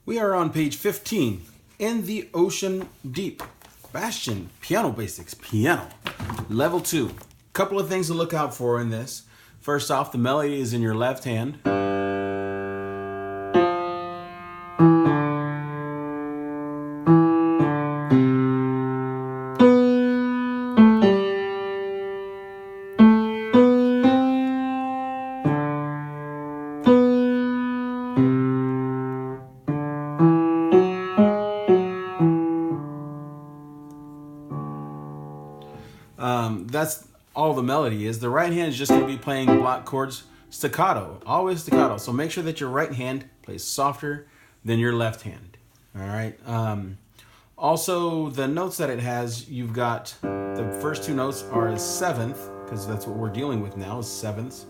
We are on page 15, In the Ocean Deep. Bastien Piano Basics, Piano, Level 2. Couple of things to look out for in this. First off, the melody is in your left hand. That's all the melody is. The right hand is just going to be playing block chords staccato, always staccato. So make sure that your right hand plays softer than your left hand. All right. Also, the notes that it has, you've got the first two notes are a seventh, because that's what we're dealing with now, is sevenths.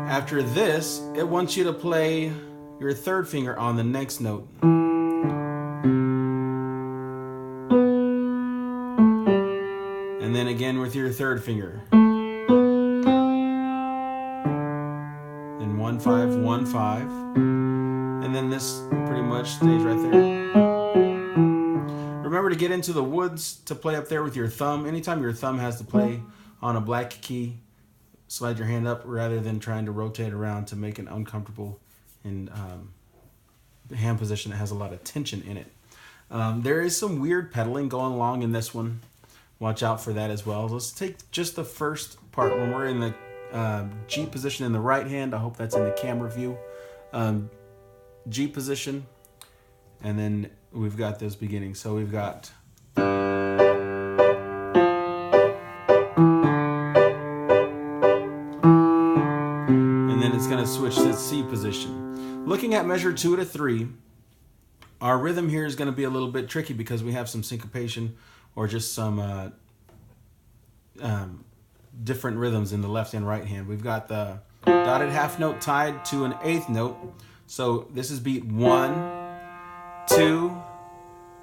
After this, it wants you to play your third finger on the next note. And then again with your third finger. Then 1 5 1 5. And then this pretty much stays right there. Remember to get into the woods to play up there with your thumb. Anytime your thumb has to play on a black key, slide your hand up rather than trying to rotate around to make it uncomfortable in the hand position that has a lot of tension in it. There is some weird pedaling going along in this one. Watch out for that as well. Let's take just the first part when we're in the G position in the right hand. I hope that's in the camera view. G position, and then we've got those beginnings. So we've got and then it's going to switch to C position. Looking at measure 2 to 3, our rhythm here is going to be a little bit tricky because we have some syncopation or just some different rhythms in the left and right hand. We've got the dotted half note tied to an eighth note. So this is beat 1, 2,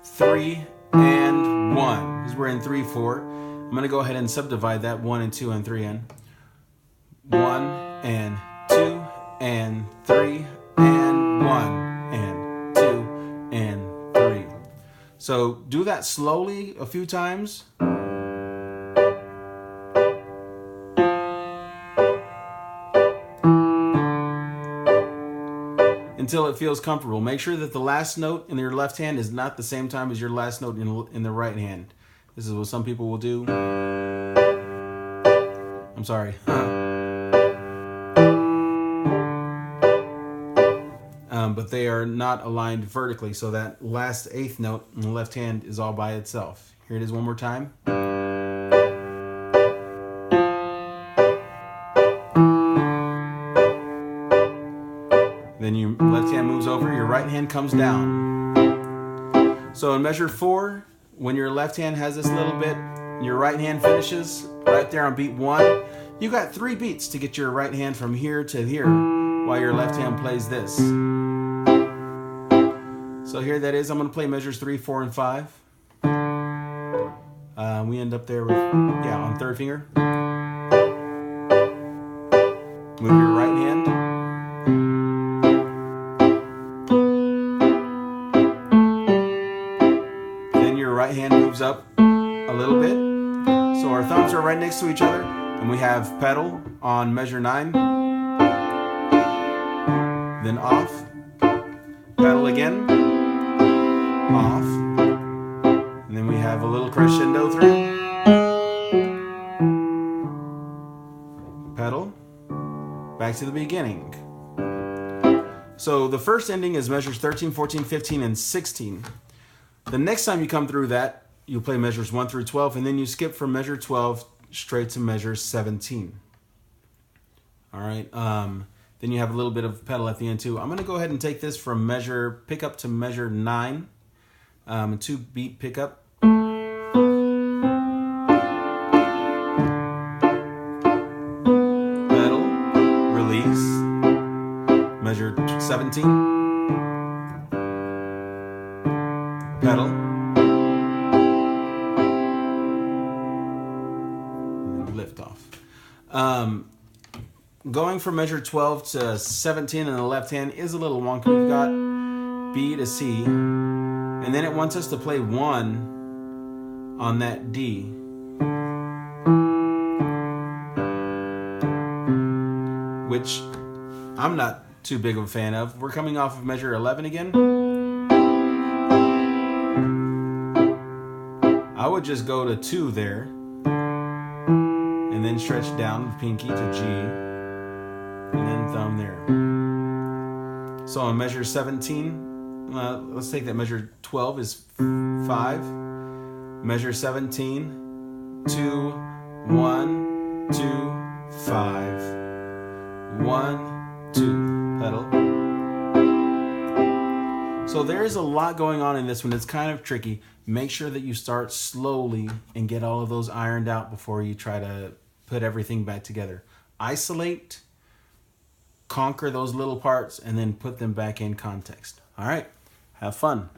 3, and 1. Because we're in 3, 4. I'm going to go ahead and subdivide that 1 and 2 and 3 in. 1 and 2 and 3 and 1 and 2 and 3. So do that slowly a few times. Until it feels comfortable. Make sure that the last note in your left hand is not the same time as your last note in the right hand. This is what some people will do. I'm sorry. But they are not aligned vertically, so that last eighth note in the left hand is all by itself. Here it is one more time. Then your left hand moves over, your right hand comes down. So in measure 4, when your left hand has this little bit, your right hand finishes right there on beat 1. You got 3 beats to get your right hand from here to here while your left hand plays this. So here that is. I'm going to play measures 3, 4, and 5. We end up there with, on third finger. Move your right hand. Right hand moves up a little bit. So our thumbs are right next to each other. And we have pedal on measure 9. Then off. Pedal again. Off. And then we have a little crescendo through. Pedal. Back to the beginning. So the first ending is measures 13, 14, 15, and 16. The next time you come through that, you play measures 1 through 12, and then you skip from measure 12 straight to measure 17. All right. Then you have a little bit of pedal at the end too. I'm going to go ahead and take this from measure pickup to measure 9, a 2-beat pickup. Pedal, release, measure 17. Pedal, and lift off. going from measure 12 to 17 in the left hand is a little wonky. We've got B to C, and then it wants us to play 1 on that D. Which I'm not too big of a fan of. We're coming off of measure 11 again. I would just go to 2 there, and then stretch down the pinky to G, and then thumb there. So on measure 17, let's take that measure 12 is 5. Measure 17, 2, 1, 2, 5. 1, 2, pedal. So there is a lot going on in this one. It's kind of tricky. Make sure that you start slowly and get all of those ironed out before you try to put everything back together. Isolate, conquer those little parts, and then put them back in context. All right, have fun.